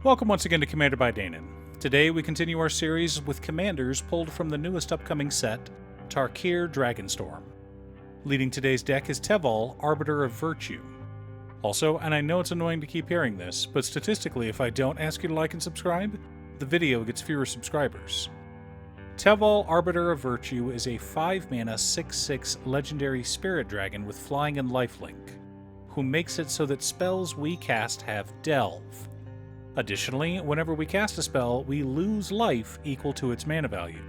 Welcome once again to Commander by Danon. Today we continue our series with commanders pulled from the newest upcoming set, Tarkir Dragonstorm. Leading today's deck is Teval, Arbiter of Virtue. Also, and I know it's annoying to keep hearing this, but statistically if I don't ask you to like and subscribe, the video gets fewer subscribers. Teval, Arbiter of Virtue is a 5-mana 6/6 legendary spirit dragon with flying and lifelink, who makes it so that spells we cast have Delve. Additionally, whenever we cast a spell, we lose life equal to its mana value.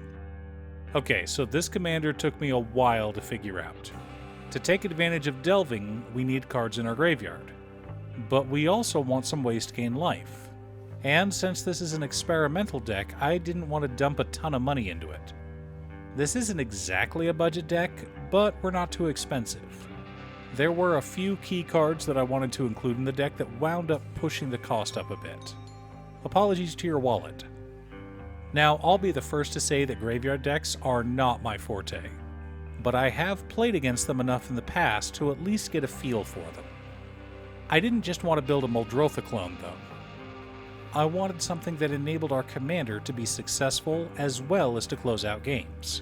Okay, so this commander took me a while to figure out. To take advantage of delving, we need cards in our graveyard. But we also want some ways to gain life. And since this is an experimental deck, I didn't want to dump a ton of money into it. This isn't exactly a budget deck, but we're not too expensive. There were a few key cards that I wanted to include in the deck that wound up pushing the cost up a bit. Apologies to your wallet. Now, I'll be the first to say that graveyard decks are not my forte, but I have played against them enough in the past to at least get a feel for them. I didn't just want to build a Muldrotha clone, though. I wanted something that enabled our commander to be successful as well as to close out games.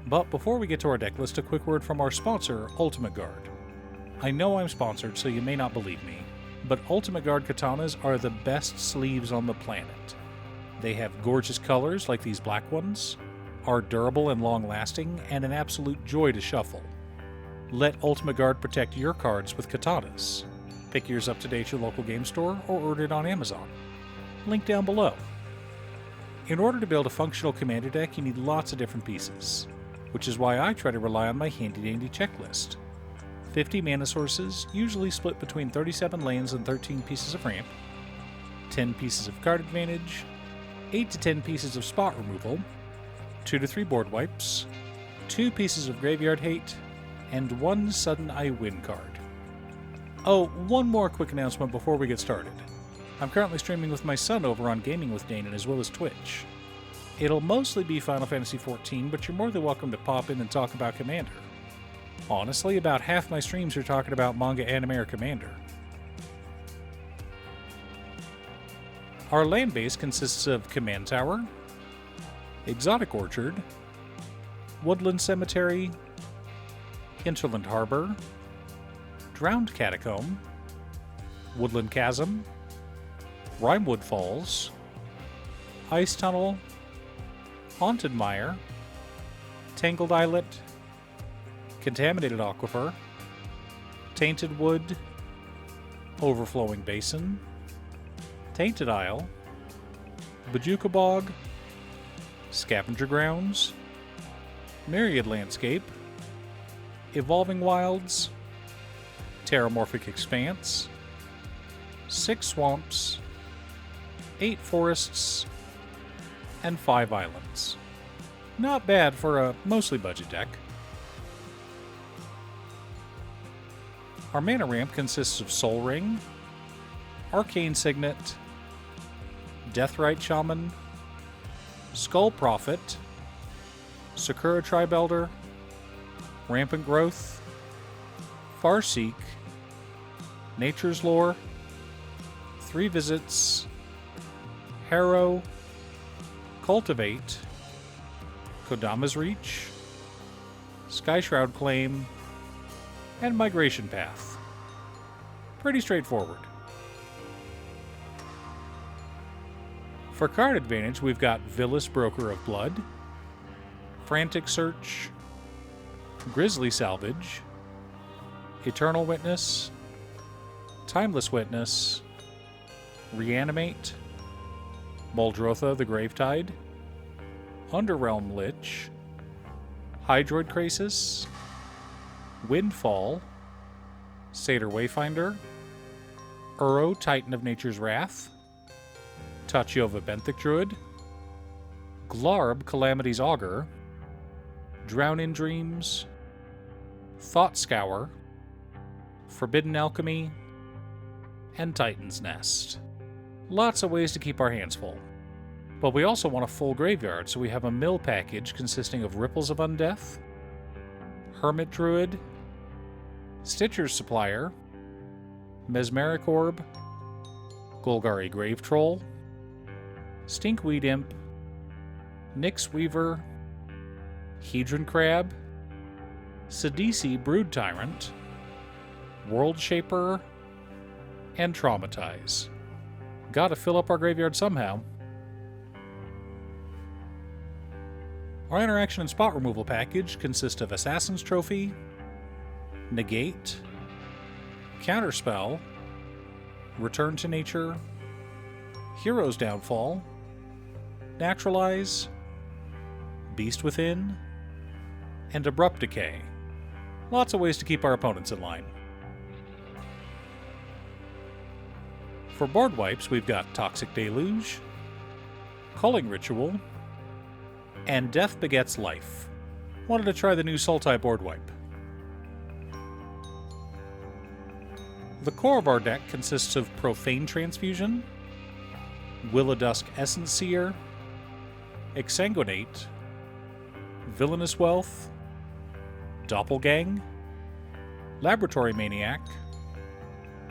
But before we get to our deck list, a quick word from our sponsor, Ultimate Guard. I know I'm sponsored, so you may not believe me, but Ultimate Guard katanas are the best sleeves on the planet. They have gorgeous colors like these black ones, are durable and long-lasting, and an absolute joy to shuffle. Let Ultimate Guard protect your cards with katanas. Pick yours up today at your local game store or order it on Amazon. Link down below. In order to build a functional commander deck, you need lots of different pieces, which is why I try to rely on my handy-dandy checklist. 50 mana sources, usually split between 37 lands and 13 pieces of ramp, 10 pieces of card advantage, 8 to 10 pieces of spot removal, 2 to 3 board wipes, 2 pieces of graveyard hate, and 1 sudden I win card. Oh, one more quick announcement before we get started. I'm currently streaming with my son over on Gaming with Danon as well as Twitch. It'll mostly be Final Fantasy XIV, but you're more than welcome to pop in and talk about Commander. Honestly, about half my streams are talking about manga, anime, or Commander. Our land base consists of Command Tower, Exotic Orchard, Woodland Cemetery, Hinterland Harbor, Drowned Catacomb, Woodland Chasm, Rimewood Falls, Ice Tunnel, Haunted Mire, Tangled Islet, Contaminated Aquifer, Tainted Wood, Overflowing Basin, Tainted Isle, Bajuka Bog, Scavenger Grounds, Myriad Landscape, Evolving Wilds, Terramorphic Expanse, 6 Swamps, 8 Forests, and 5 Islands. Not bad for a mostly budget deck. Our mana ramp consists of Soul Ring, Arcane Signet, Deathrite Shaman, Skull Prophet, Sakura Tribe Elder, Rampant Growth, Farseek, Nature's Lore, 3 Visits, Harrow, Cultivate, Kodama's Reach, Skyshroud Claim, and Migration Path. Pretty straightforward. For card advantage, we've got Villas Broker of Blood, Frantic Search, Grisly Salvage, Eternal Witness, Timeless Witness, Reanimate, Muldrotha the Gravetide, Underrealm Lich, Hydroid Krasis, Windfall, Satyr Wayfinder, Uro Titan of Nature's Wrath, Tachiova Benthic Druid, Glarb Calamity's Augur, Drown in Dreams, Thought Scour, Forbidden Alchemy, and Titan's Nest. Lots of ways to keep our hands full. But we also want a full graveyard, so we have a mill package consisting of Ripples of Undeath, Hermit Druid, Stitcher's Supplier, Mesmeric Orb, Golgari Grave Troll, Stinkweed Imp, Nyx Weaver, Hedron Crab, Sidisi Brood Tyrant, World Shaper, and Traumatize. Gotta fill up our graveyard somehow. Our interaction and spot removal package consists of Assassin's Trophy, Negate, Counterspell, Return to Nature, Hero's Downfall, Naturalize, Beast Within, and Abrupt Decay. Lots of ways to keep our opponents in line. For board wipes, we've got Toxic Deluge, Culling Ritual, and Death Begets Life. Wanted to try the new Sultai board wipe. The core of our deck consists of Profane Transfusion, Will-O-Dusk Essence Seer, Exsanguinate, Villainous Wealth, Doppelgang, Laboratory Maniac,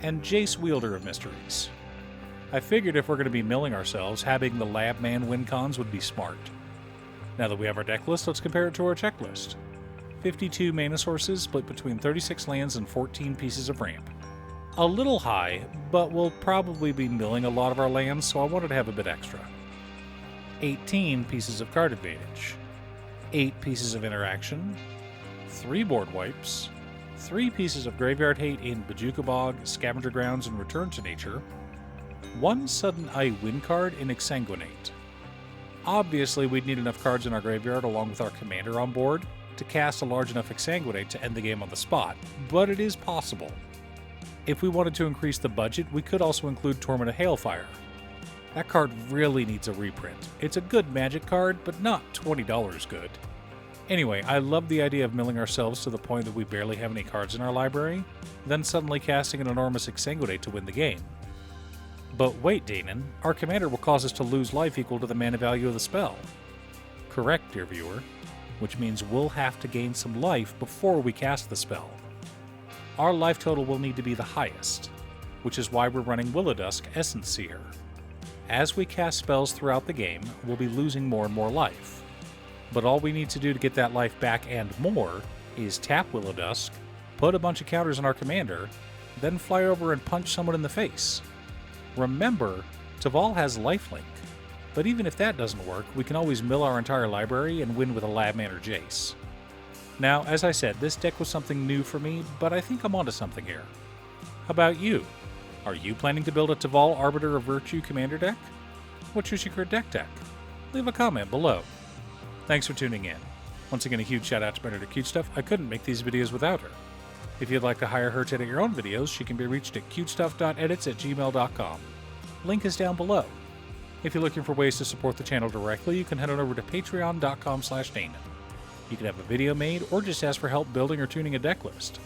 and Jace Wielder of Mysteries. I figured if we're going to be milling ourselves, having the Lab Man win cons would be smart. Now that we have our deck list, let's compare it to our checklist. 52 mana sources split between 36 lands and 14 pieces of ramp. A little high, but we'll probably be milling a lot of our lands, so I wanted to have a bit extra. 18 pieces of card advantage, 8 pieces of interaction, 3 board wipes, 3 pieces of graveyard hate in Bojuka Bog, Scavenger Grounds, and Return to Nature, 1 Sudden Eye win card in Exsanguinate. Obviously, we'd need enough cards in our graveyard along with our commander on board to cast a large enough Exsanguinate to end the game on the spot, but it is possible. If we wanted to increase the budget, we could also include Torment of Hailfire. That card really needs a reprint. It's a good Magic card, but not $20 good. Anyway, I love the idea of milling ourselves to the point that we barely have any cards in our library, then suddenly casting an enormous Exsanguinate to win the game. But wait, Danon, our commander will cause us to lose life equal to the mana value of the spell. Correct, dear viewer, which means we'll have to gain some life before we cast the spell. Our life total will need to be the highest, which is why we're running Will-O-Dusk Essence Seer. As we cast spells throughout the game, we'll be losing more and more life. But all we need to do to get that life back and more is tap Will-O-Dusk, put a bunch of counters on our commander, then fly over and punch someone in the face. Remember, Teval has lifelink, but even if that doesn't work, we can always mill our entire library and win with a Labman or Jace. Now, as I said, this deck was something new for me, but I think I'm onto something here. How about you? Are you planning to build a Teval Arbiter of Virtue commander deck? What's your secret deck tech? Leave a comment below. Thanks for tuning in. Once again, a huge shout out to my editor cutestuff. I couldn't make these videos without her. If you'd like to hire her to edit your own videos, she can be reached at cutestuff.edits at gmail.com. Link is down below. If you're looking for ways to support the channel directly, you can head on over to patreon.com/Danon. You can have a video made or just ask for help building or tuning a deck list.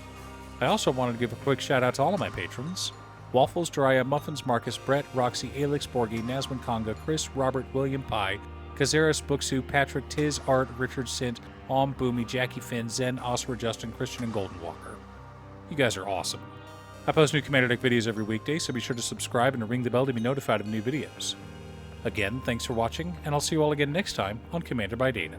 I also wanted to give a quick shout out to all of my patrons: Waffles, Jiraiya, Muffins, Marcus, Brett, Roxy, Alix, Borgie, Naswin, Conga, Chris, Robert, William Pye, Kazaris, Booksu, Patrick, Tiz, Art, Richard, Sint, Om, Boomy, Jackie Finn, Zen, Oscar, Justin, Christian, and Golden Walker. You guys are awesome. I post new Commander Deck videos every weekday, so be sure to subscribe and ring the bell to be notified of new videos. Again, thanks for watching, and I'll see you all again next time on Commander by Danon.